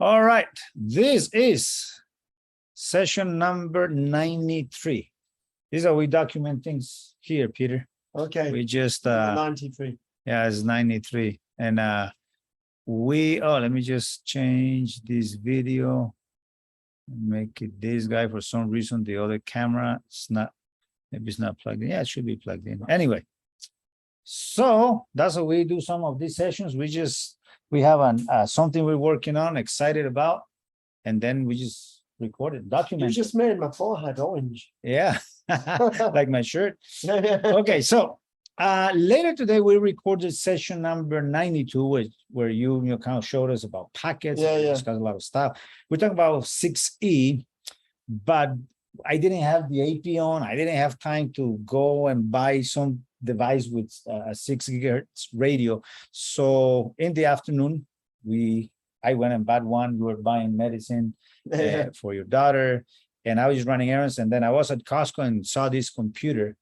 All right, this is session number 93. This is how we document things here, Peter. Okay. We just 93. Yeah, it's 93. And let me just change this video and make it this guy. For some reason, the other camera, maybe it's not plugged in. Yeah, it should be plugged in. Anyway, so that's how we do some of these sessions. We have something we're working on, excited about, and then we just record it, document. You just made my forehead orange. Yeah, like my shirt. Yeah. Okay, so later today we recorded session number 92, where you kind of showed us about packets. Yeah, we yeah. discussed a lot of stuff. We talked about 6E, but I didn't have the AP on. I didn't have time to go and buy some device with a 6 gigahertz radio. So in the afternoon, I went and bought one. We were buying medicine for your daughter, and I was running errands. And then I was at Costco and saw this computer.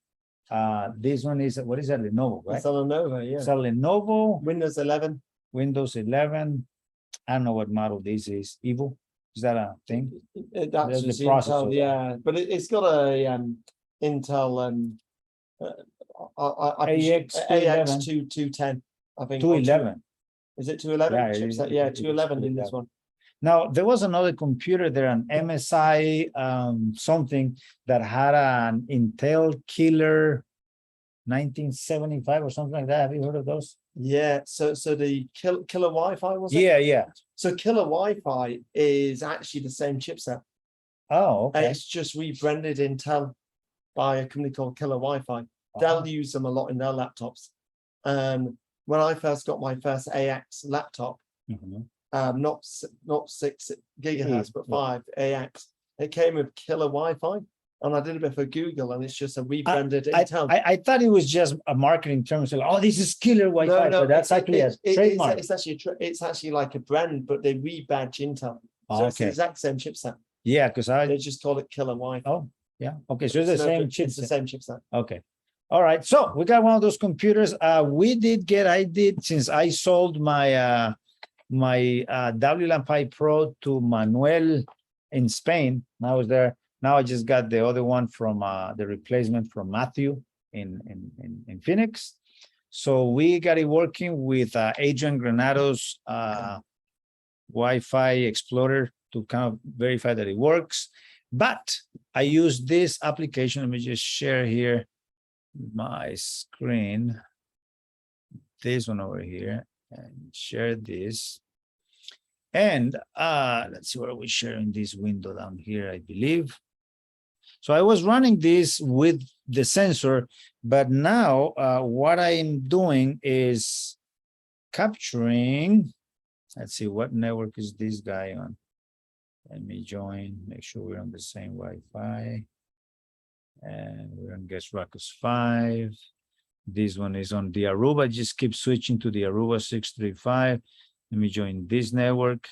This one is, what is that? Lenovo, right? It's a Lenovo, yeah. It's a Lenovo. Windows 11. Windows 11. I don't know what model this is. Evo? Is that a thing? That's the just processor. Intel, yeah. But it's got a Intel AX210, I think. 211. Is it 211? Yeah, 211 in this one. Now, there was another computer there, an MSI something that had an Intel Killer 1975 or something like that. Have you heard of those? Yeah, so the Killer Wi-Fi, was it? Yeah. So Killer Wi-Fi is actually the same chipset. Oh, okay. It's just rebranded Intel by a company called Killer Wi-Fi. They'll use them a lot in their laptops. When I first got my first AX laptop, not 6 gigahertz, but 5 AX, it came with Killer Wi-Fi, and I did a bit for Google, and it's just a rebranded Intel. I thought it was just a marketing term. So, oh, this is Killer Wi-Fi. No, but that's actually a trademark. It's actually like a brand, but they rebadge Intel. So it's the exact same chipset. Yeah, because they just call it Killer Wi-Fi. Oh, yeah. Okay, so it's the same chipset. It's the same chipset. Okay. All right. So we got one of those computers. I did since I sold my my WLAN Pro to Manuel in Spain. I was there. Now I just got the other one from the replacement from Matthew in Phoenix. So we got it working with Adrian Granado's Wi-Fi Explorer to kind of verify that it works. But I use this application. Let me just share here my screen, this one over here, and share this. And let's see, where are we sharing this window down here, I believe. So I was running this with the sensor, but now what I'm doing is capturing. Let's see, what network is this guy on? Let me join, make sure we're on the same Wi-Fi. And we're on Guest Ruckus 5. This one is on the Aruba. Just keep switching to the Aruba 635. Let me join this network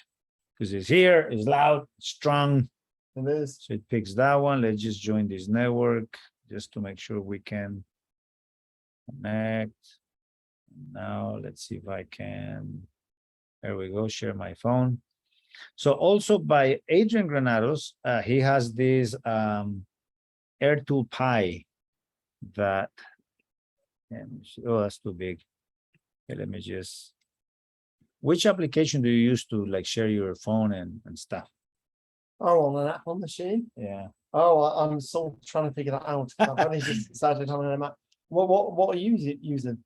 because it's here, it's loud, strong. It is. So it picks that one. Let's just join this network just to make sure we can connect. Now let's see if I can. There we go. Share my phone. So also by Adrian Granados, he has this Airtool Pi that, oh, that's too big. Okay, let me just, which application do you use to like share your phone and stuff? Oh, on an Apple machine? Yeah. Oh, I'm still trying to figure that out. I've only just started on an Mac. What are you using?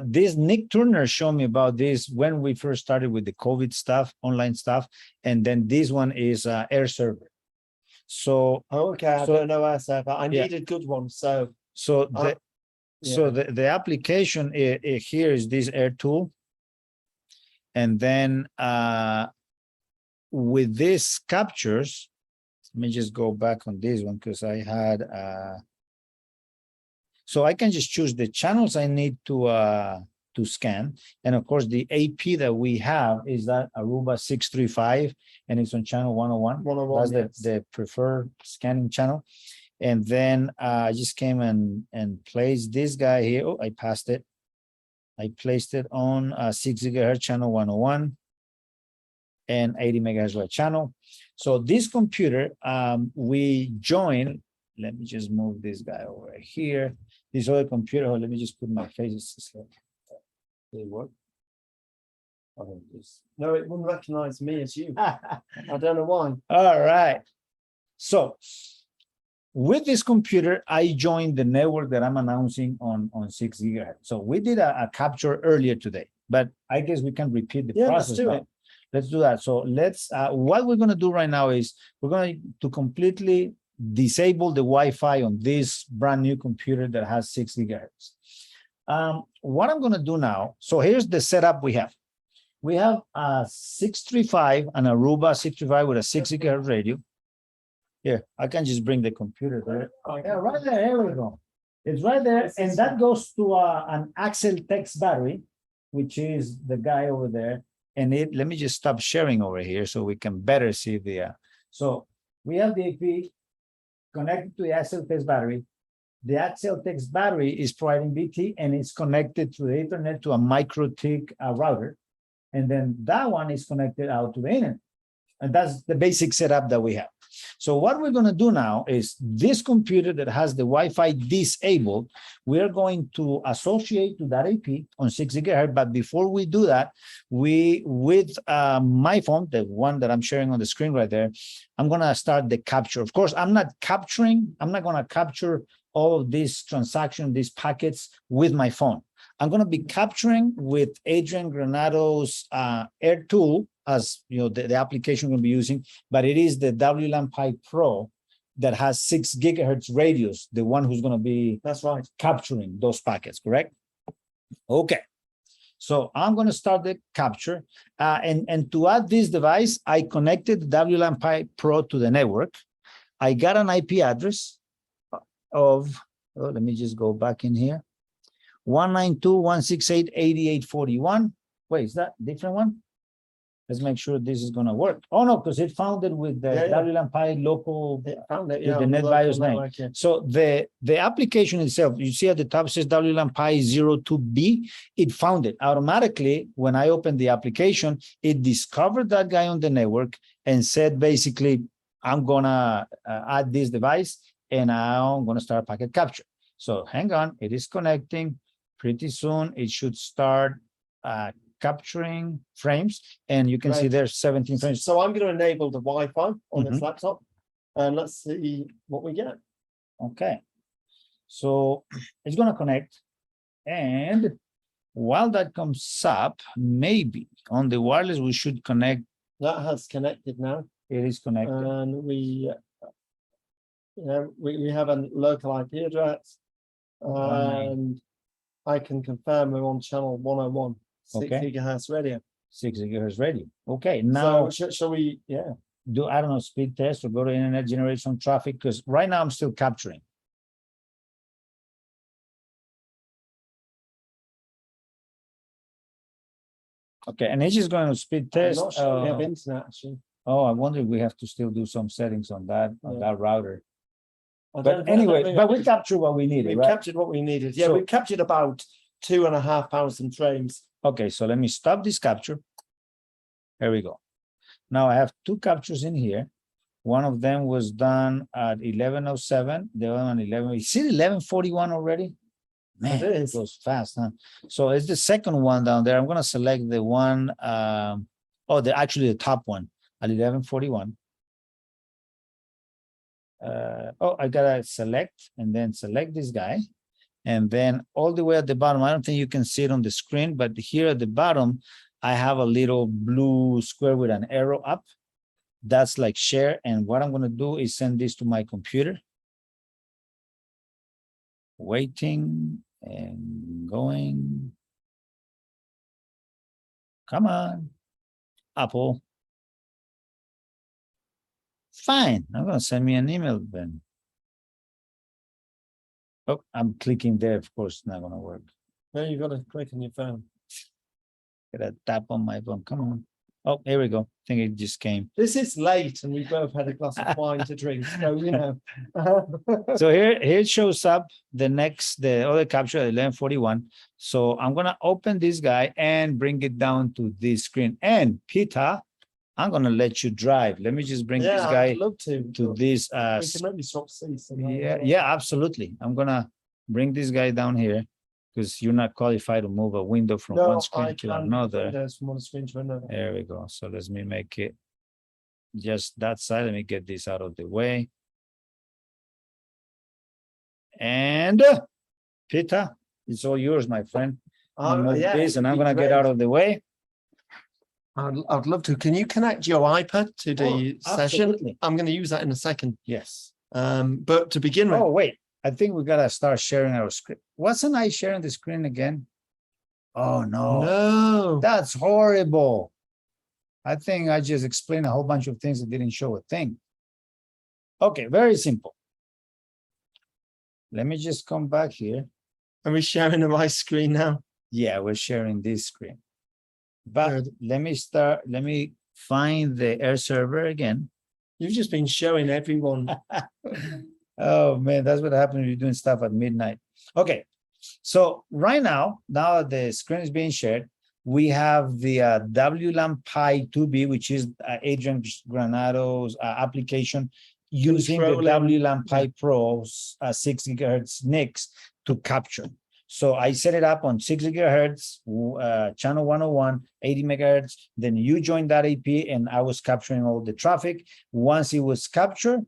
This Nick Turner showed me about this when we first started with the COVID stuff, online stuff. And then this one is Air Server. So okay, I don't know Air Server. I need a good one. So the application here is this Airtool, and then with this captures, let me just go back on this one because I had so I can just choose the channels I need to scan, and of course the AP that we have is that Aruba 635, and it's on channel 101. 101, that's the preferred scanning channel. And then I just came and placed this guy here. Oh, I passed it. I placed it on 6 gigahertz channel 101. and 80 megahertz wide channel. So this computer, we join. Let me just move this guy over here. This other computer. Let me just put my face. Did it work? Oh, no, it wouldn't recognize me as you. I don't know why. All right. So with this computer, I joined the network that I'm announcing on 6 gigahertz. So we did a capture earlier today, but I guess we can repeat the process. Let's do it. Let's do that. So let's, what we're going to do right now is we're going to completely disable the Wi-Fi on this brand new computer that has 6 gigahertz. What I'm going to do now, so here's the setup we have. We have a 635, an Aruba 635 with a 6 gigahertz radio. Here, I can just bring the computer there. Yeah, right there. Here we go. It's right there, and that goes to an Axel text battery, which is the guy over there. And let me just stop sharing over here so we can better see the. So we have the AP connected to the Axel text battery. The Axel text battery is providing BT, and it's connected to the Ethernet to a MikroTik router, and then that one is connected out to the internet. And that's the basic setup that we have. So what we're going to do now is this computer that has the Wi-Fi disabled, we're going to associate to that AP on 6 gigahertz. But before we do that, with my phone, the one that I'm sharing on the screen right there, I'm going to start the capture. Of course, I'm not going to capture all of these transactions, these packets with my phone. I'm going to be capturing with Adrian Granado's Airtool, as you know, the application we're going to be using, but it is the WLAN Pi Pro that has 6 gigahertz radius, the one who's going to be capturing those packets, correct? Okay. So I'm going to start the capture. And to add this device, I connected the WLAN Pi Pro to the network. I got an IP address of, let me just go back in here. 192.168.8841. Wait, is that a different one? Let's make sure this is going to work. Oh, no, because it found it with the WLAN Pi local, with the NetBIOS name. Yeah. So the application itself, you see at the top, it says WLAN Pi 02B. It found it automatically. When I opened the application, it discovered that guy on the network and said, basically, I'm going to add this device and I'm going to start packet capture. So hang on, it is connecting. Pretty soon, it should start capturing frames, and you can see there's 17 frames. So I'm going to enable the Wi-Fi on this laptop, and let's see what we get. Okay, so it's going to connect, and while that comes up, maybe on the wireless we should connect. That has connected now. It is connected, and we have a local IP address, and I can confirm we're on channel 101. 6 gigahertz radio. 6 gigahertz radio. Okay, now so shall we? Do I don't know, speed test or go to internet, generate some traffic, because right now I'm still capturing. Okay, and it's just going to speed test. I'm not sure we have internet actually. Oh, I wonder if we have to still do some settings on that router. But anyway, but we captured what we needed. We captured what we needed. Yeah, so, we captured about 2,500 frames. Okay, so let me stop this capture. There we go. Now I have 2 captures in here. One of them was done at 11:07. The other one 11. You see 11:41 already? Man, it goes fast, huh? So it's the second one down there. I'm going to select the one. Actually the top one at 11:41. I gotta select and then select this guy, and then all the way at the bottom, I don't think you can see it on the screen, but here at the bottom I have a little blue square with an arrow up. That's like share, and what I'm going to do is send this to my computer. Waiting and going. Come on, Apple. Fine, I'm going to send me an email then. Oh, I'm clicking there. Of course, it's not going to work. No, you got to click on your phone. Gotta tap on my phone. Come on. Oh, here we go. I think it just came. This is late, and we both had a glass of wine to drink. So you know. So here it shows up the other capture at 11:41. So I'm going to open this guy and bring it down to this screen. And Peter, I'm gonna let you drive. Let me just bring this guy I'd love to this. We can maybe swap seats. Yeah, absolutely. I'm gonna bring this guy down here because you're not qualified to move a window from one screen to another. From one screen to another. There we go. So let me make it just that side. Let me get this out of the way. And Peter, it's all yours, my friend. I'm gonna move this and I'm gonna get out of the way. I'd love to. Can you connect your iPad to the session? Absolutely. I'm going to use that in a second. Yes. But to begin with, Oh, wait. I think we gotta start sharing our screen. Wasn't I sharing the screen again? Oh no. no. That's horrible. I think I just explained a whole bunch of things that didn't show a thing. Okay, very simple. Let me just come back here. Are we sharing the right screen now? Yeah, we're sharing this screen. But Good. let me find the air server again. You've just been showing everyone. Oh man, that's what happens when you're doing stuff at midnight. Okay, so right now that the screen is being shared, we have the WLAN Pi 2B, which is Adrian Granado's application using the WLAN Pi Pro's 6 gigahertz NICs to capture. So I set it up on 6 gigahertz, channel 101, 80 megahertz. Then you joined that AP and I was capturing all the traffic. Once it was captured,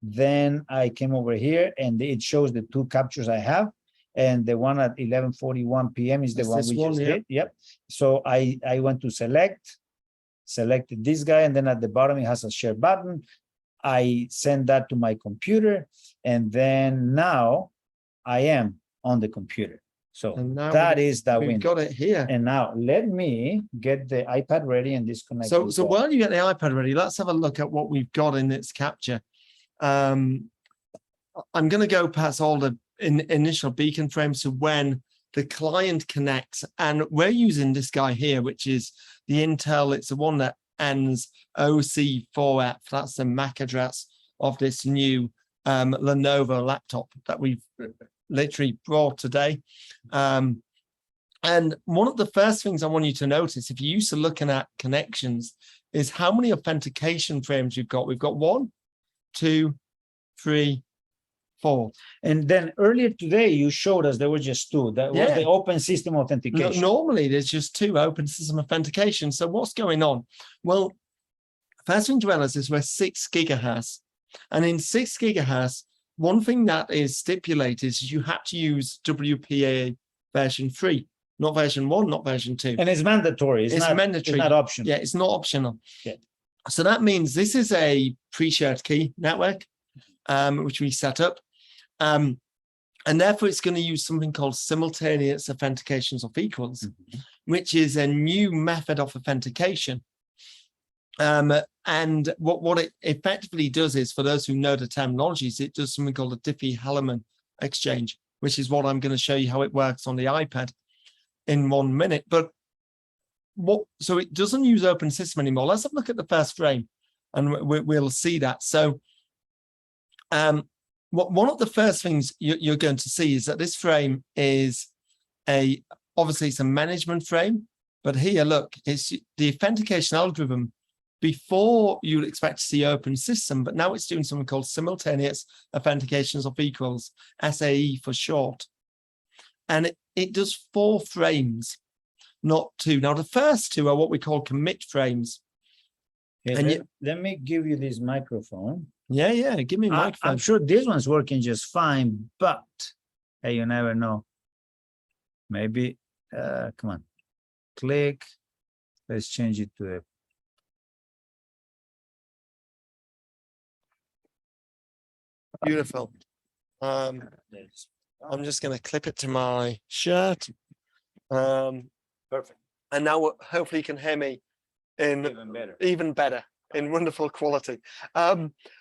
then I came over here and it shows the 2 captures I have. And the one at 11:41 p.m. is the one we just did. Yep. So I went to selected this guy, and then at the bottom it has a share button. I send that to my computer, and then now I am on the computer. So that is that we've got it here. And now let me get the iPad ready and disconnect. So while you get the iPad ready, let's have a look at what we've got in its capture. I'm going to go past all the initial beacon frames to when the client connects, and we're using this guy here, which is the Intel. It's the one that ends OC4F. That's the MAC address of this new Lenovo laptop that we've literally brought today. And one of the first things I want you to notice, if you're used to looking at connections, is how many authentication frames you've got. We've got 1, 2, 3, 4. And then earlier today, you showed us there were just 2. That was the open system authentication. Normally, there's just 2 open system authentication. So what's going on? Well, first thing to realize is we're 6 gigahertz. And in 6 gigahertz, one thing that is stipulated is you have to use WPA version 3, not version 1, not version 2. And it's mandatory. It's not mandatory. It's not optional. Yeah, it's not optional. Yeah. So that means this is a pre-shared key network, which we set up. And therefore, it's going to use something called simultaneous authentications of equals, which is a new method of authentication. And what it effectively does is, for those who know the terminologies, it does something called a Diffie-Hellman exchange, which is what I'm going to show you how it works on the iPad in 1 minute. But so it doesn't use open system anymore. Let's have a look at the first frame, and we'll see that. So one of the first things you're going to see is that this frame is obviously it's a management frame, but here, look, it's the authentication algorithm. Before you'd expect to see open system, but now it's doing something called simultaneous authentications of equals, SAE for short. And it does 4 frames, not 2. Now, the first 2 are what we call commit frames. Okay, and let me give you this microphone. Yeah, give me a microphone. I'm sure this one's working just fine, but hey, you never know. Maybe, come on, click. Let's change it to a beautiful. I'm just going to clip it to my shirt. Perfect. And now hopefully you can hear me in even better, in wonderful quality.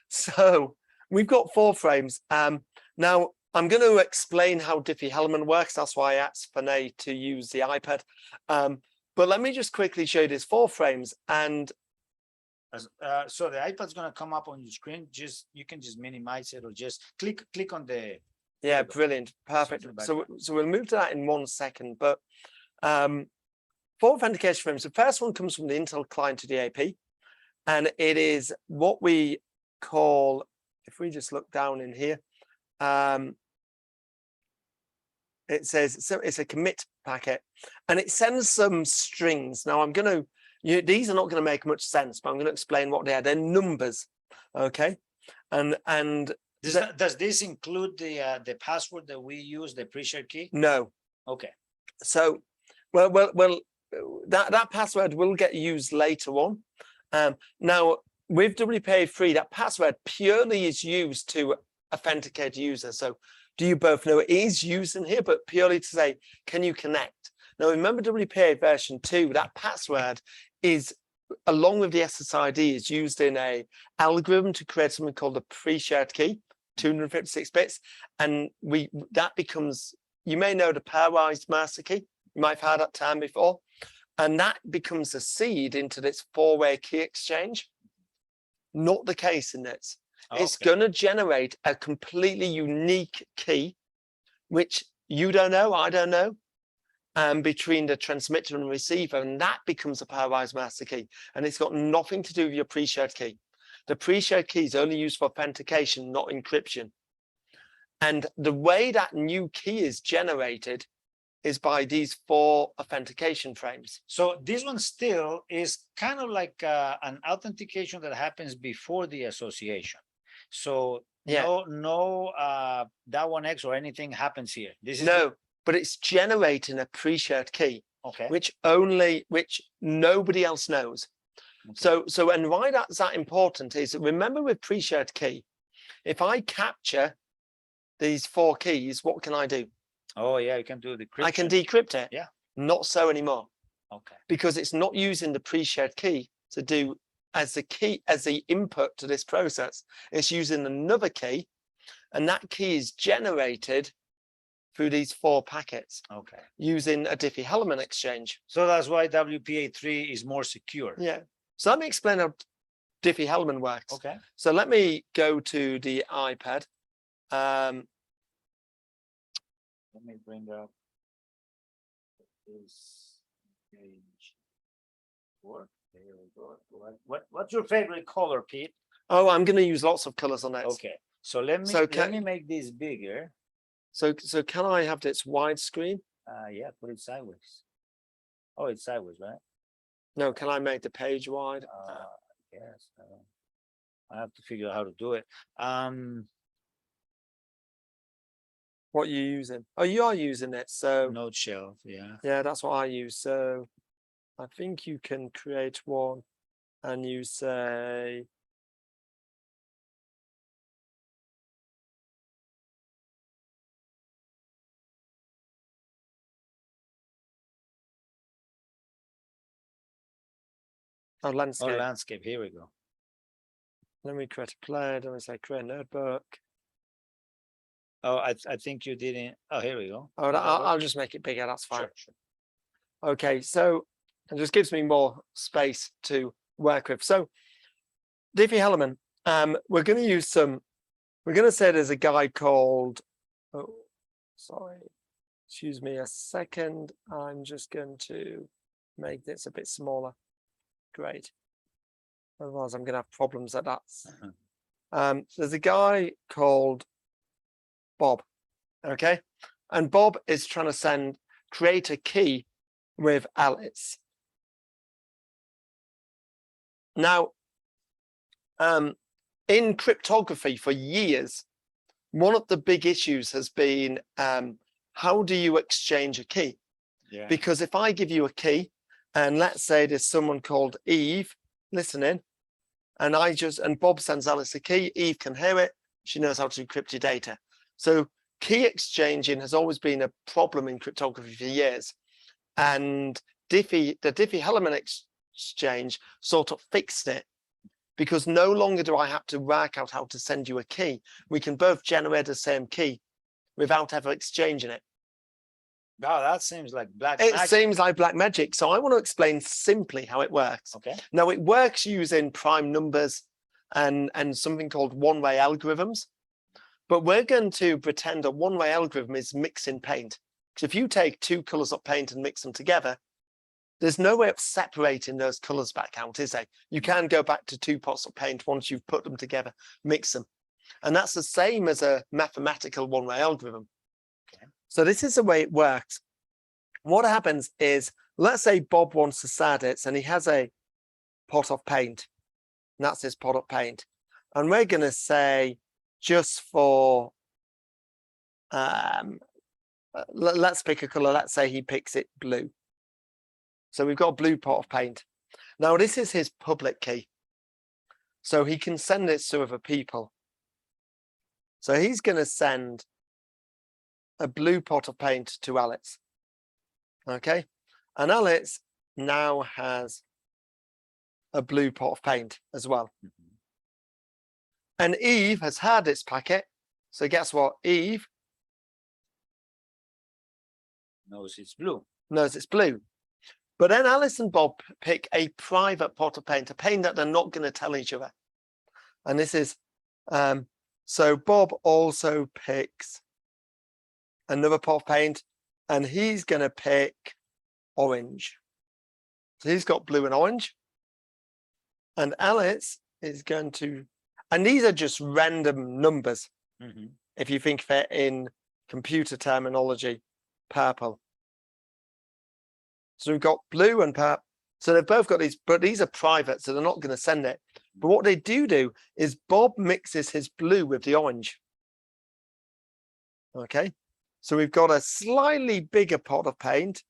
So we've got 4 frames. Now I'm going to explain how Diffie-Hellman works. That's why I asked Fanny to use the iPad. But let me just quickly show you these 4 frames. And so the iPad's going to come up on your screen. You can just minimize it or just click on the. Yeah, brilliant, perfect. So we'll move to that in 1 second. But 4 authentication frames. The first one comes from the Intel client to the AP. And it is what we call, if we just look down in here, it says, so it's a commit packet and it sends some strings. Now I'm going to, these are not going to make much sense, but I'm going to explain what they are. They're numbers. Okay. And does this include the password that we use, the pre-shared key? No. Okay. So, well, that password will get used later on. Now, with WPA3, that password purely is used to authenticate users. So, do you both know it is used in here, but purely to say, can you connect? Now, remember WPA version 2, that password is, along with the SSID, is used in a algorithm to create something called a pre-shared key, 256 bits. And that becomes, you may know the pairwise master key. You might have heard that term before. And that becomes a seed into this four-way key exchange. Not the case in this. Okay. It's going to generate a completely unique key, which you don't know, I don't know, between the transmitter and receiver, and that becomes a pairwise master key. And it's got nothing to do with your pre-shared key. The pre-shared key is only used for authentication, not encryption. And the way that new key is generated is by these 4 authentication frames. So this one still is kind of like an authentication that happens before the association. So yeah. no that one X or anything happens here. This is no, but it's generating a pre-shared key, okay, which nobody else knows. Okay. So and why that's that important is, remember with pre-shared key, if I capture these 4 keys, what can I do? Oh yeah, you can do decryption. I can decrypt it. Yeah. Not so anymore. Okay. Because it's not using the pre-shared key to do as the input to this process. It's using another key, and that key is generated through these 4 packets. Okay. Using a Diffie-Hellman exchange. So that's why WPA3 is more secure. Yeah. So let me explain how Diffie-Hellman works. Okay. So let me go to the iPad. Let me bring up this page. Work. There we go. What's your favorite color, Pete? Oh, I'm going to use lots of colors on that. Okay. So let me make this bigger. So can I have this widescreen? Yeah, put it sideways. Oh, it's sideways, right? No, can I make the page wide? Yes. I have to figure out how to do it. What are you using? Oh, you are using it. So Node shelf, yeah. Yeah, that's what I use. So I think you can create one and you say landscape. Oh, landscape. Here we go. Then we create a player. Then we say create a notebook. Oh, I think you didn't. Oh, here we go. Oh, I'll just make it bigger. That's fine. Sure. Okay, so it just gives me more space to work with. So Diffie-Hellman, we're going to use we're going to say there's a guy called, oh, sorry, excuse me a second. I'm just going to make this a bit smaller. Great. Otherwise, I'm going to have problems at that. There's a guy called Bob, okay? And Bob is trying to create a key with Alice. Now, in cryptography for years, one of the big issues has been how do you exchange a key? Yeah. Because if I give you a key, and let's say there's someone called Eve listening, and Bob sends Alice a key, Eve can hear it, she knows how to decrypt your data. So key exchanging has always been a problem in cryptography for years. And the Diffie-Hellman exchange sort of fixed it, because no longer do I have to work out how to send you a key. We can both generate the same key without ever exchanging it. Wow, that seems like black magic. It seems like black magic. So I want to explain simply how it works. Okay. Now, it works using prime numbers and something called one-way algorithms. But we're going to pretend a one-way algorithm is mixing paint. Because if you take 2 colors of paint and mix them together, there's no way of separating those colors back out, is there? You can go back to 2 pots of paint once you've put them together, mix them. And that's the same as a mathematical one-way algorithm. Okay. So this is the way it works. What happens is, let's say Bob wants to sad it, and he has a pot of paint. And that's his pot of paint. And we're going to say, just for, let's pick a color. Let's say he picks it blue. So we've got a blue pot of paint. Now, this is his public key. So he can send this to other people. So he's going to send a blue pot of paint to Alex. Okay. And Alex now has a blue pot of paint as well. Mm-hmm. And Eve has had its packet. So guess what? Eve knows it's blue. Knows it's blue. But then Alice and Bob pick a private pot of paint, a paint that they're not going to tell each other. And this is, so Bob also picks another pot of paint, and he's going to pick orange. So he's got blue and orange. And Alice is going to, and these are just random numbers. Mm-hmm. If you think of it in computer terminology, purple. So we've got blue and purple. So they've both got these, but these are private, so they're not going to send it. But what they do is Bob mixes his blue with the orange. Okay. So we've got a slightly bigger pot of paint.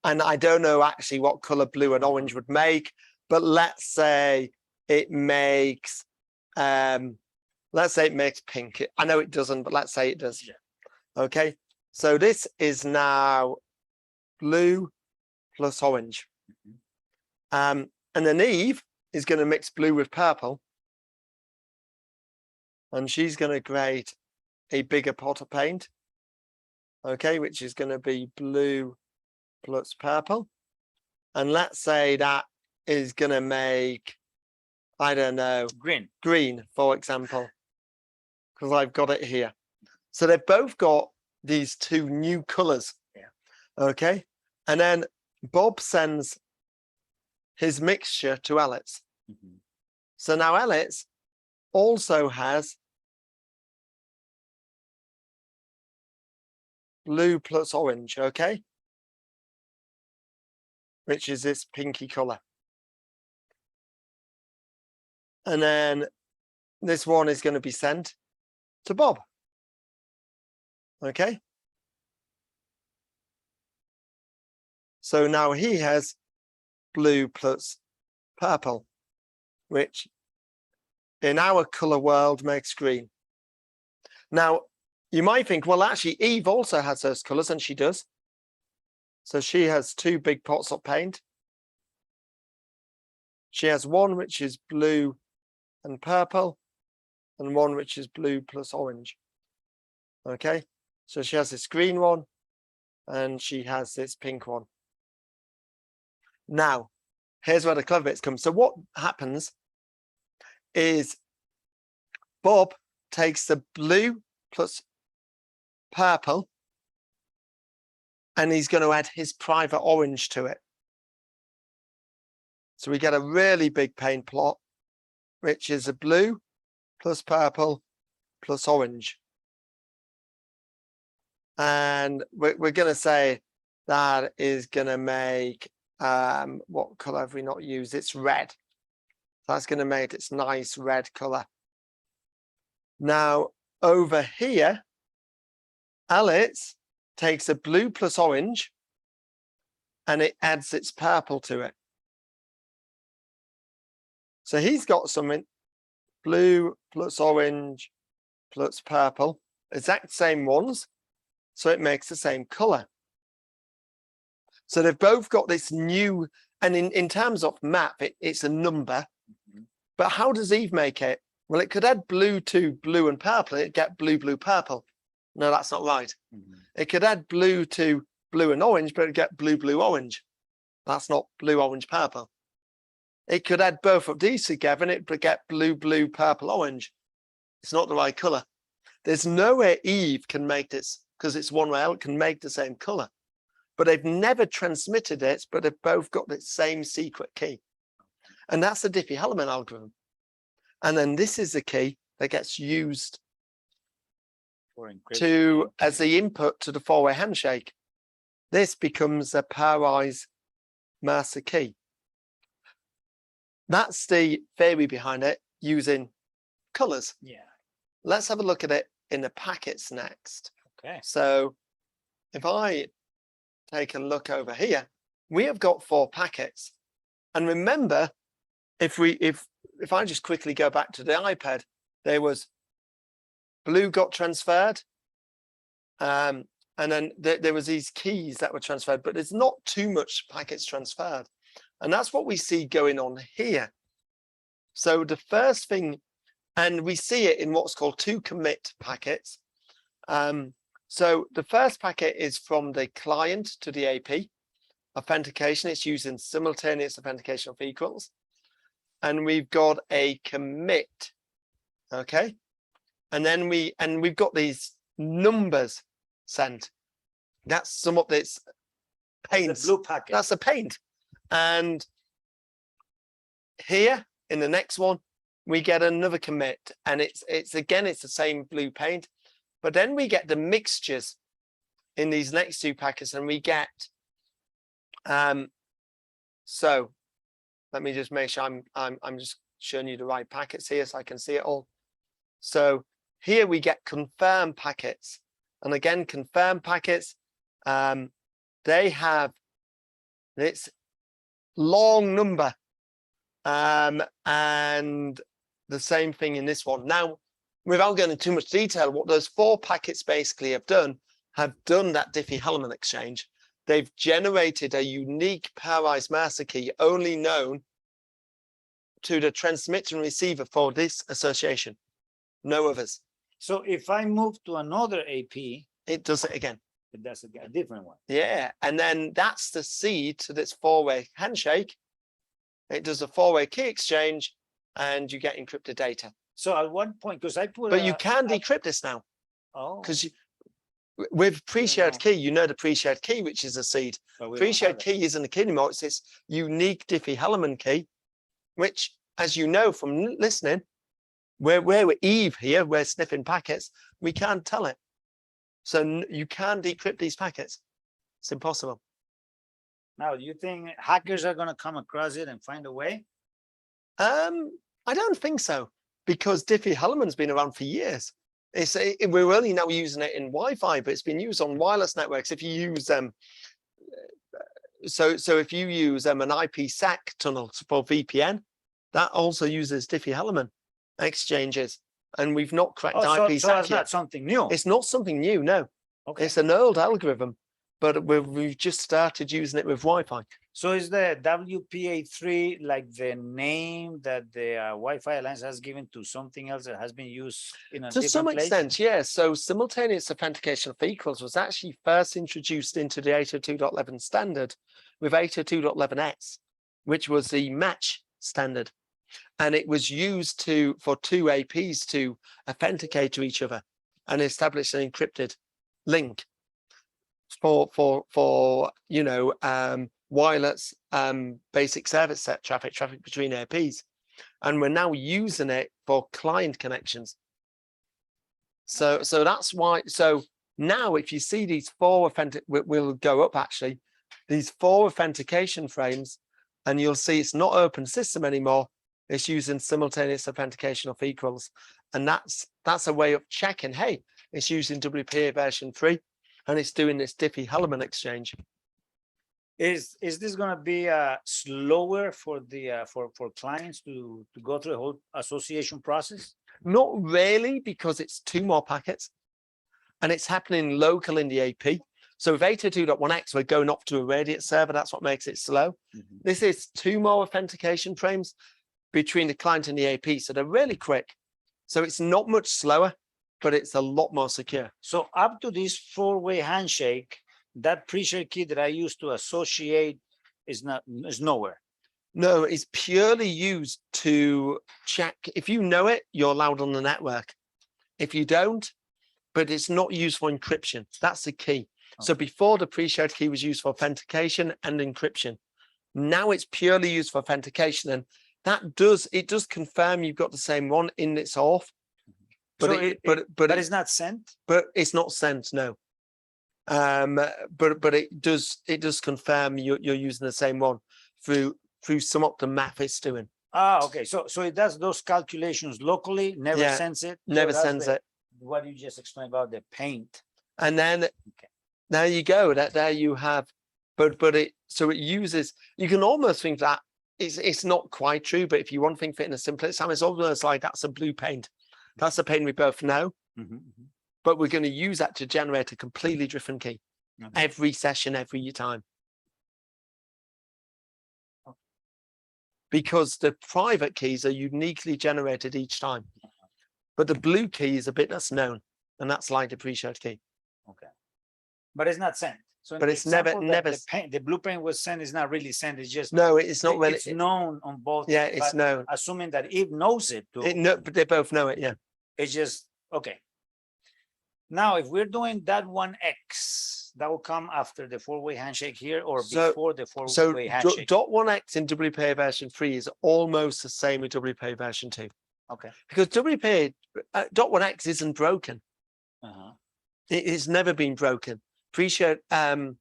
And I don't know actually what color blue and orange would make, but let's say it makes, pink. I know it doesn't, but let's say it does. Yeah. Okay. So this is now blue plus orange. Mm-hmm. And then Eve is going to mix blue with purple. And she's going to create a bigger pot of paint. Okay, which is going to be blue plus purple. And let's say that is going to make, I don't know, green, for example, because I've got it here. So they've both got these 2 new colors. Yeah. Okay. And then Bob sends his mixture to Alex. Mm-hmm. So now Alex also has blue plus orange, okay? Which is this pinky color. And then this one is going to be sent to Bob. Okay. So now he has blue plus purple, which in our color world makes green. Now, you might think, well, actually, Eve also has those colors, and she does. So she has 2 big pots of paint. She has one which is blue and purple, and one which is blue plus orange. Okay. So she has this green one, and she has this pink one. Now, here's where the clever bits come. So what happens is Bob takes the blue plus purple, and he's going to add his private orange to it. So we get a really big paint plot, which is a blue plus purple plus orange. And we're going to say that is going to make, what color have we not used? It's red. So that's going to make this nice red color. Now, over here, Alex takes a blue plus orange, and it adds its purple to it. So he's got something blue plus orange plus purple, exact same ones. So it makes the same color. So they've both got this new, and in terms of map, it's a number. Mm-hmm. But how does Eve make it? Well, it could add blue to blue and purple, and it'd get blue, blue, purple. No, that's not right. Mm-hmm. It could add blue to blue and orange, but it'd get blue, blue, orange. That's not blue, orange, purple. It could add both of these together, and it would get blue, blue, purple, orange. It's not the right color. There's no way Eve can make this, because it's one way out, can make the same color. but they've never transmitted it, but they've both got the same secret key. And that's the Diffie-Hellman algorithm. And then this is the key that gets used as the input to the four-way handshake. This becomes a pairwise master key. That's the theory behind it, using colors. Yeah. Let's have a look at it in the packets next. Okay. So if I take a look over here, we have got 4 packets. And remember, if I just quickly go back to the iPad, there was blue got transferred. And then there was these keys that were transferred, but there's not too much packets transferred. And that's what we see going on here. So the first thing, and we see it in what's called 2 commit packets. So the first packet is from the client to the AP authentication. It's using simultaneous authentication of equals. And we've got a commit. Okay. And then we've got these numbers sent. That's some of this paint. The blue packet. That's a paint. And here in the next one, we get another commit, and it's again, it's the same blue paint, but then we get the mixtures in these next 2 packets, and we get so let me just make sure I'm just showing you the right packets here so I can see it all. So here we get confirm packets, and again, confirm packets, they have this long number, and the same thing in this one. Now, without going into too much detail, what those 4 packets basically have done that Diffie-Hellman exchange. They've generated a unique pairwise master key only known to the transmitter and receiver for this association, no others. So if I move to another AP, it does it again. It does a different one. Yeah, and then that's the seed to this 4-way handshake. It does a 4-way key exchange, and you get encrypted data. So at one point, because I put, but you can decrypt this now. Oh, because with pre-shared key, you know the pre-shared key, which is a seed. Pre-shared key isn't a key anymore. It's this unique Diffie-Hellman key, which, as you know from listening, we're Eve here, we're sniffing packets. We can't tell it. So you can decrypt these packets. It's impossible. Now, do you think hackers are going to come across it and find a way? I don't think so, because Diffie-Hellman's been around for years. We're only now using it in Wi-Fi, but it's been used on wireless networks. If you use so if you use an IPsec tunnel for VPN, that also uses Diffie-Hellman exchanges, and we've not cracked IPsec so that's yet. not something new. It's not something new, no. Okay. It's an old algorithm, but we've just started using it with Wi-Fi. So is the WPA3 like the name that the Wi-Fi Alliance has given to something else that has been used in a different place? To some extent, yeah. So simultaneous authentication of equals was actually first introduced into the 802.11 standard with 802.11s, which was the match standard. And it was used for 2 APs to authenticate to each other and establish an encrypted link for you know, wireless basic service set traffic between APs, and we're now using it for client connections. So that's why. So now if you see these 4 we'll go up actually, these 4 authentication frames, and you'll see it's not open system anymore. It's using simultaneous authentication of equals, and that's a way of checking, hey, it's using WPA version 3, and it's doing this Diffie-Hellman exchange. Is this going to be slower for the for clients to go through the whole association process? Not really, because it's 2 more packets, and it's happening local in the AP. So with 802.1x, we're going off to a radiate server. That's what makes it slow. Mm-hmm. This is 2 more authentication frames between the client and the AP, so they're really quick. So it's not much slower, but it's a lot more secure. So up to this 4-way handshake, that pre-shared key that I used to associate is nowhere. No, it's purely used to check. If you know it, you're allowed on the network. If you don't, but it's not used for encryption. That's the key. So before, the pre-shared key was used for authentication and encryption. Now it's purely used for authentication, and it does confirm you've got the same one in its auth. But So but it's not sent. But it's not sent, no. But it does confirm you're using the same one through some of the math it's doing. Ah, okay. So it does those calculations locally, never sends it. Never sends it. What you just explained about the paint. And then there you go. There you have. But it uses. You can almost think that it's not quite true. But if you want to think of it in a simplest time, it's almost like that's a blue paint. That's the paint we both know. But we're going to use that to generate a completely different key every session, every time. Because the private keys are uniquely generated each time. But the blue key is a bit that's known, and that's like the pre-shared key. Okay. But it's not sent. So but it's never. The blue paint was sent is not really sent. It's just no. It's not really. It's known on both. Yeah, it's known. Assuming that it knows it too. But they both know it. Yeah. It's just okay. Now, if we're doing that 1x, that will come after the four-way handshake here, or before the four-way handshake. .1x in WPA version 3 is almost the same with WPA version 2. Okay. Because WPA .1x isn't broken. It has never been broken. Appreciate some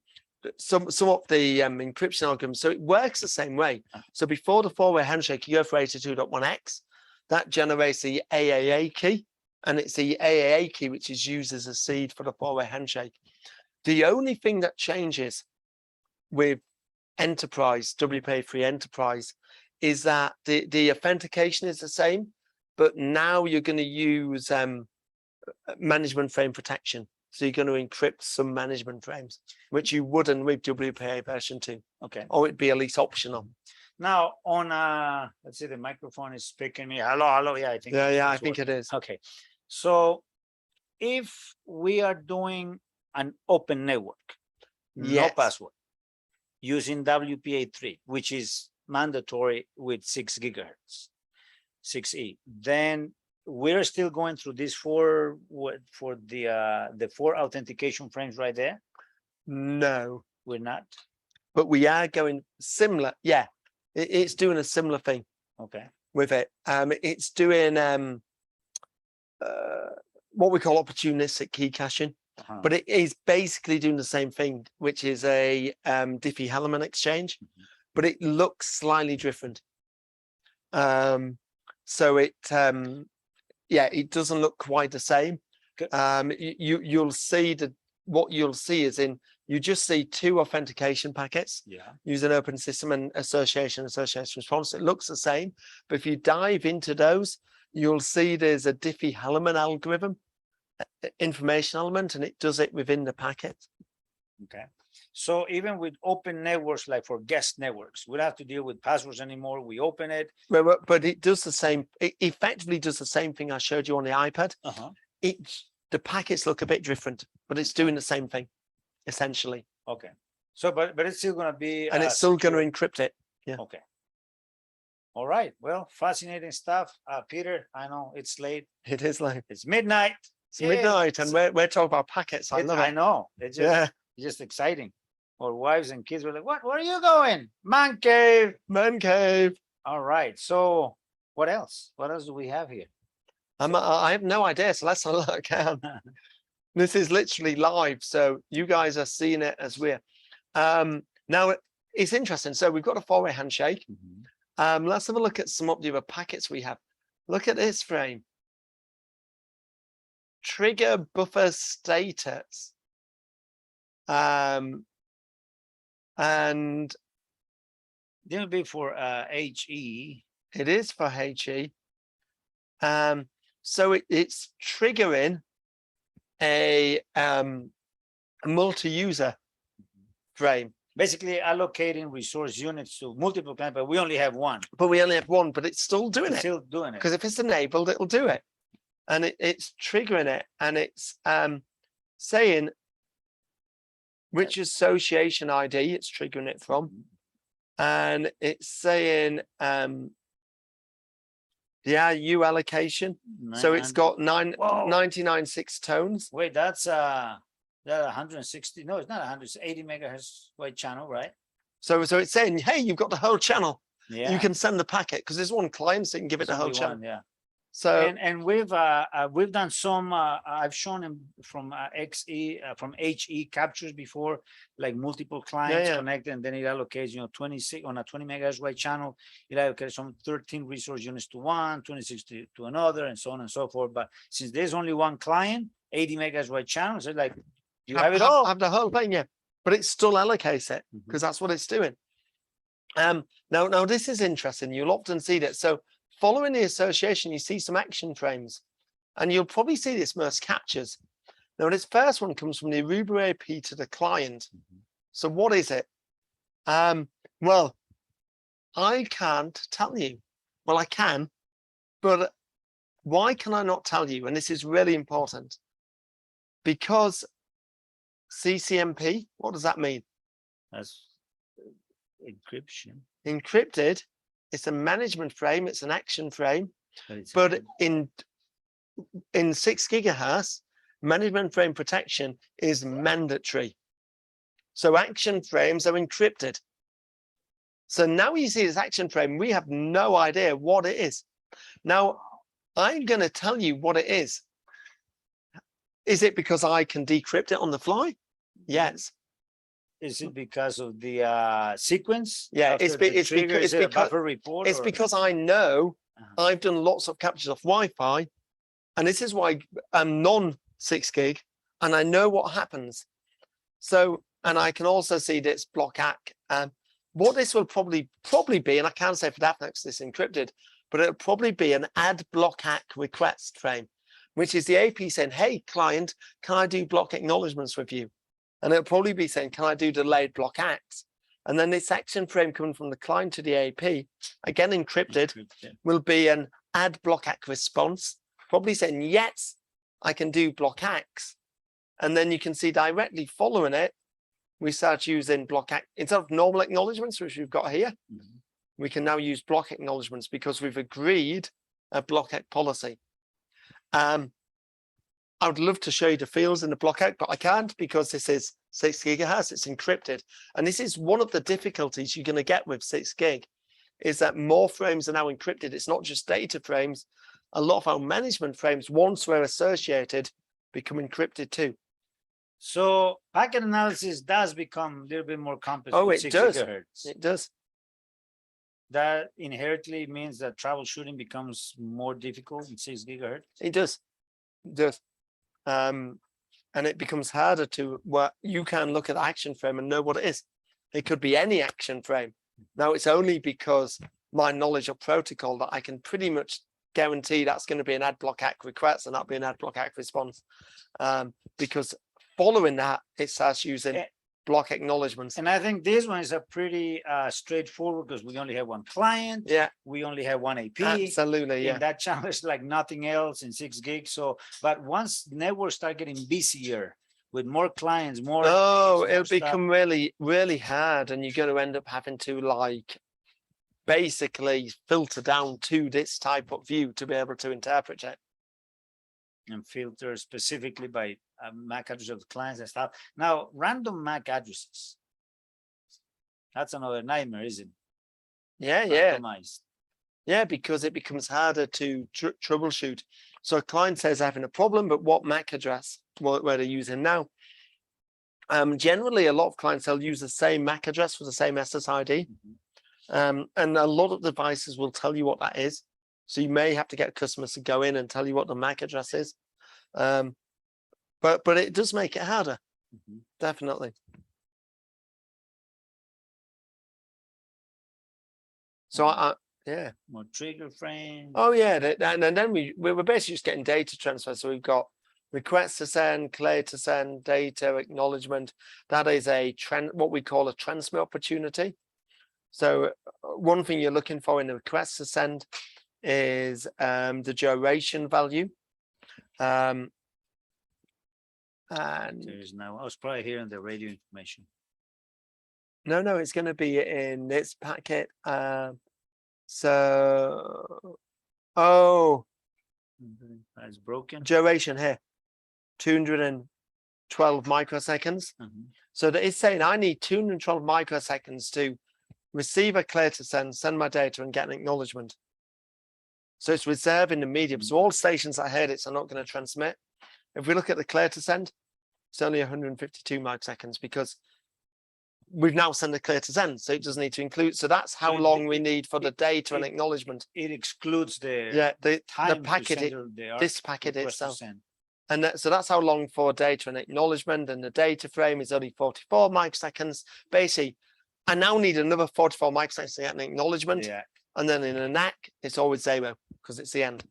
of the encryption algorithms. So it works the same way. So before the four-way handshake, you go for 82.1x. That generates the AAA key, and it's the AAA key which is used as a seed for the four-way handshake. The only thing that changes with Enterprise, WPA3 Enterprise, is that the authentication is the same, but now you're going to use management frame protection. So you're going to encrypt some management frames, which you wouldn't with WPA version 2. Okay. Or it'd be at least optional. Now on let's see, the microphone is speaking me. Hello. Yeah, I think. Yeah, I think it is. Okay. So if we are doing an open network, no password, using WPA3, which is mandatory with 6 gigahertz, 6E, then we're still going through this for the 4 authentication frames right there. No, we're not. But we are going similar. Yeah, it's doing a similar thing. Okay. With it, it's doing what we call opportunistic key caching, but it is basically doing the same thing, which is a Diffie-Hellman exchange, but it looks slightly different. So it it doesn't look quite the same. You'll see that what you'll see is you just see 2 authentication packets using open system and association response. It looks the same, but if you dive into those, you'll see there's a Diffie-Hellman algorithm, information element, and it does it within the packet. Okay. So even with open networks, like for guest networks, we don't have to deal with passwords anymore. We open it. But it does the same. It effectively does the same thing I showed you on the iPad. The packets look a bit different, but it's doing the same thing, essentially. Okay. So, but it's still going to be. And it's still going to encrypt it. Yeah. Okay. All right. Well, fascinating stuff. Peter, I know it's late. It is late. It's midnight. It's midnight, and we're talking about packets. I love it. I know. It's just exciting. Our wives and kids were like, "What? Where are you going? Man cave." Man cave. All right. So, what else? What else do we have here? I have no idea. So let's have a look. This is literally live, so you guys are seeing it as we're. Now it's interesting. So we've got a 4-way handshake. Let's have a look at some of the other packets we have. Look at this frame. Trigger buffer status. And it'll be for HE. It is for HE. So it's triggering a multi-user frame. Basically allocating resource units to multiple clients, but we only have one. But we only have one, but it's still doing it. Still doing it. Because if it's enabled, it'll do it. And it's triggering it, and it's saying which association ID it's triggering it from. And it's saying the RU allocation. So it's got 99.6 tones. Wait, that's Yeah, 160. No, it's not 180 megahertz wide channel, right? So it's saying, hey, you've got the whole channel. Yeah. You can send the packet because there's one client, so you can give it There's the whole only channel. one, yeah. So And we've done some I've shown him from from HE captures before, like multiple clients yeah. connected, and then it allocates 26 on a 20 megahertz wide channel. It allocates some 13 resource units to one, 26 to another, and so on and so forth. But since there's only one client, 80 megahertz wide channel, so like you have it all. have the whole thing, yeah. But it still allocates it because that's what it's doing. Now this is interesting. You'll often see that. So following the association, you see some action frames, and you'll probably see this most captures. Now this first one comes from the Aruba AP to the client. So what is it? Well, I can't tell you. Well, I can, but why can I not tell you? And this is really important because CCMP, what does that mean? That's encryption. Encrypted, it's a management frame, it's an action frame, but in 6 gigahertz, management frame protection is mandatory. So action frames are encrypted. So now you see this action frame, we have no idea what it is. Now, I'm going to tell you what it is. Is it because I can decrypt it on the fly? Yes. Is it because of the sequence? Yeah, it's because I know I've done lots of captures off Wi-Fi, and this is why I'm non-6 gig, and I know what happens. So, and I can also see that it's block ACK. What this will probably be, and I can't say for that because it's encrypted, but it'll probably be an add block ACK request frame, which is the AP saying, hey, client, can I do block acknowledgements with you? And it'll probably be saying, can I do delayed block ACKs? And then this action frame coming from the client to the AP, again encrypted, will be an add block ACK response, probably saying, yes, I can do block ACKs. And then you can see directly following it, we start using block ACK. Instead of normal acknowledgements, which we've got here, we can now use block acknowledgements because we've agreed a block ACK policy. I would love to show you the fields in the block ACK, but I can't because this is 6 gigahertz, it's encrypted. And this is one of the difficulties you're going to get with 6 gig, is that more frames are now encrypted. It's not just data frames. A lot of our management frames, once they're associated, become encrypted too. So packet analysis does become a little bit more complex. Oh, with it 6 does. gigahertz. It does. That inherently means that troubleshooting becomes more difficult in 6 gigahertz. It does. It does. And it becomes harder to where you can look at the action frame and know what it is. It could be any action frame. Now, it's only because my knowledge of protocol that I can pretty much guarantee that's going to be an add block ACK request and that'll be an add block ACK response. Because following that, it starts using block acknowledgements. And I think this one is a pretty straightforward because we only have one client. Yeah. We only have one AP. Absolutely. Yeah. And that channel is like nothing else in 6 gigs. So, but once networks start getting busier with more clients, more. Oh, it'll become really, really hard. And you're going to end up having to like basically filter down to this type of view to be able to interpret it. And filter specifically by MAC address of the clients and stuff. Now, random MAC addresses. That's another nightmare, isn't it? Yeah, yeah. Randomized. Yeah, because it becomes harder to troubleshoot. So a client says having a problem, but what MAC address where they're using now? Generally, a lot of clients, they'll use the same MAC address for the same SSID. And a lot of devices will tell you what that is. So you may have to get customers to go in and tell you what the MAC address is. But it does make it harder. Definitely. So yeah. More trigger frames. Oh yeah, and then we're basically just getting data transfer. So we've got request to send, clear to send, data acknowledgement. That is what we call a transmit opportunity. So one thing you're looking for in the request to send is the duration value. And there's no, I was probably hearing the radio information. No, it's going to be in this packet. So, oh, it's broken. Duration here, 200 and 12 microseconds. So that it's saying I need 212 microseconds to receive a clear to send my data and get an acknowledgement. So it's reserving the medium. So all stations that heard it are not going to transmit. If we look at the clear to send, it's only 152 microseconds because we've now sent a clear to send, so it doesn't need to include. So that's how long we need for the data and acknowledgement. It excludes the the time packet, this packet itself. And so that's how long for data and acknowledgement. And the data frame is only 44 microseconds. Basically, I now need another 44 microseconds to get an acknowledgement. Yeah. And then in a NAC, it's always 0 because it's the end.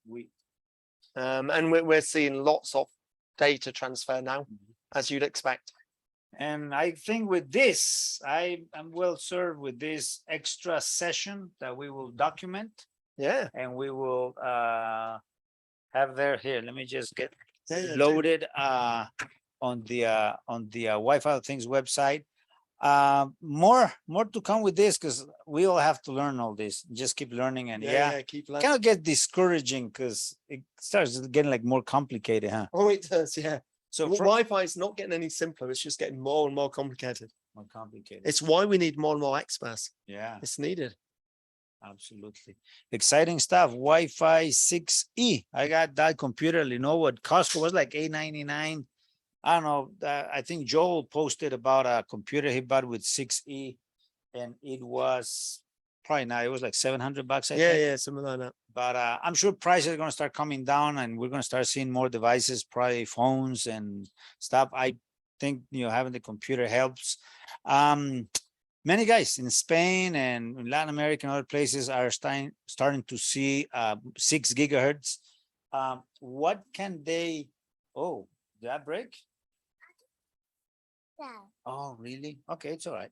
Sweet. And we're seeing lots of data transfer now, as you'd expect. And I think with this, I am well served with this extra session that we will document. Yeah. And we will have there here. Let me just get loaded on the Wi-Fi Things website. More to come with this because we all have to learn all this. Just keep learning and keep learning. Kind of get discouraging because it starts getting like more complicated, huh? Oh, it does, yeah. So Wi-Fi is not getting any simpler. It's just getting more and more complicated. More complicated. It's why we need more and more experts. Yeah, it's needed. Absolutely. Exciting stuff. Wi-Fi 6E. I got that computer, Lenovo at Costco was like $8.99. I don't know. I think Joel posted about a computer he bought with 6E and it was probably not, it was like $700, I think. Yeah, something like that. But I'm sure prices are going to start coming down and we're going to start seeing more devices, probably phones and stuff. I think, having the computer helps. Many guys in Spain and in Latin America and other places are starting to see 6 gigahertz. What can they, did that break? Yeah. Oh, really? Okay, it's all right.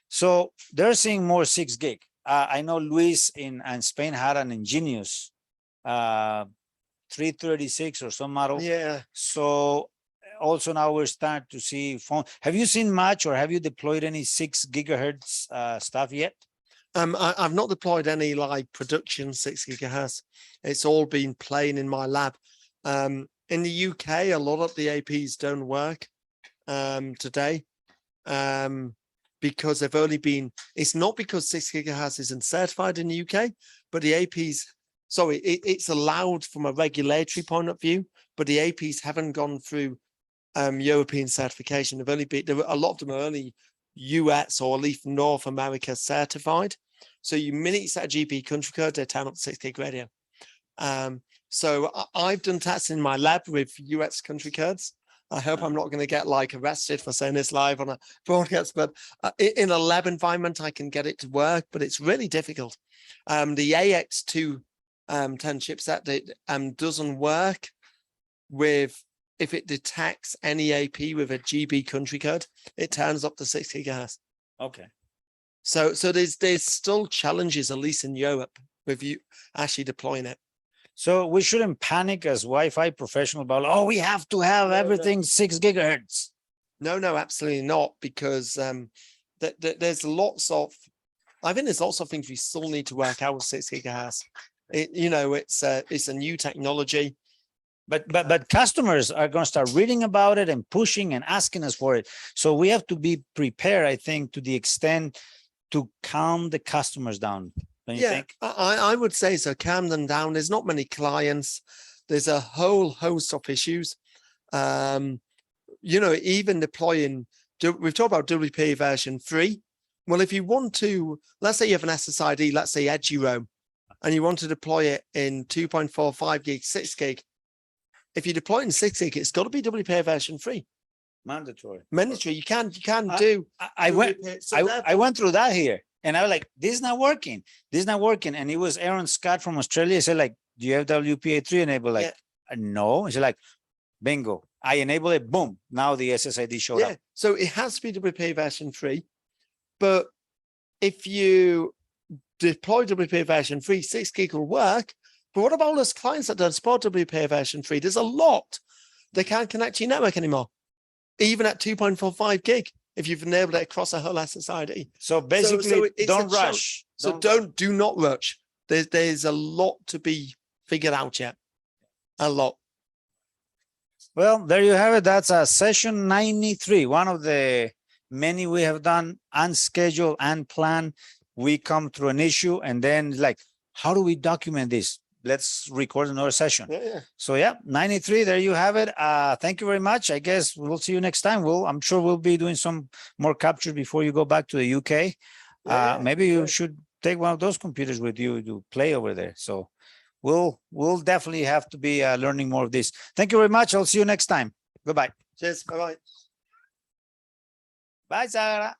So they're seeing more 6 gig. I know Luis in Spain had an Ingenious 336 or some model. Yeah. So also now we're starting to see phone. Have you seen much or have you deployed any 6 gigahertz stuff yet? I've not deployed any like production 6 gigahertz. It's all been playing in my lab. In the UK, a lot of the APs don't work today because they've only been, it's not because 6 gigahertz isn't certified in the UK, but the APs, sorry, it's allowed from a regulatory point of view, but the APs haven't gone through European certification. They've only been, a lot of them are only US or at least North America certified. So you minute you set a GB country code, they turn up 6 gig radio. So I've done tests in my lab with US country codes. I hope I'm not going to get like arrested for saying this live on a broadcast, but in a lab environment, I can get it to work, but it's really difficult. The AX210 chipset that doesn't work with, if it detects any AP with a GB country code, it turns up to 6 gigahertz. Okay. So there's still challenges, at least in Europe, with you actually deploying it. So we shouldn't panic as Wi-Fi professional about, we have to have everything 6 gigahertz. No, absolutely not, because there's lots of, I think there's lots of things we still need to work out with 6 gigahertz. It's a new technology. But customers are going to start reading about it and pushing and asking us for it. So we have to be prepared, I think, to the extent to calm the customers down. Don't you think? I would say so. Calm them down. There's not many clients. There's a whole host of issues. Even deploying, we've talked about WPA version 3. Well, if you want to, let's say you have an SSID, let's say EduRoam, and you want to deploy it in 2.45 gig, 6 gig. If you deploy it in 6 gig, it's got to be WPA version 3. Mandatory. You can do. I went through that here. And I was like, this is not working. And it was Aaron Scott from Australia. He said, like, do you have WPA3 enabled? Like, no. He said, like, bingo. I enabled it. Boom. Now the SSID showed up. So it has to be WPA version 3. But if you deploy WPA version 3, 6 gig will work. But what about all those clients that don't support WPA version 3? There's a lot. They can't connect to your network anymore, even at 2.45 gig. If you've enabled it across a whole SSID. So basically, don't rush. Do not rush. There's a lot to be figured out yet. A lot. Well, there you have it. That's a session 93, one of the many we have done unscheduled, unplanned. We come through an issue and then like, how do we document this? Let's record another session. Yeah. So yeah, 93, there you have it. Thank you very much. I guess we'll see you next time. I'm sure we'll be doing some more capture before you go back to the UK. Maybe you should take one of those computers with you to play over there. So we'll definitely have to be learning more of this. Thank you very much. I'll see you next time. Goodbye. Cheers. Bye-bye. Bye, Sarah.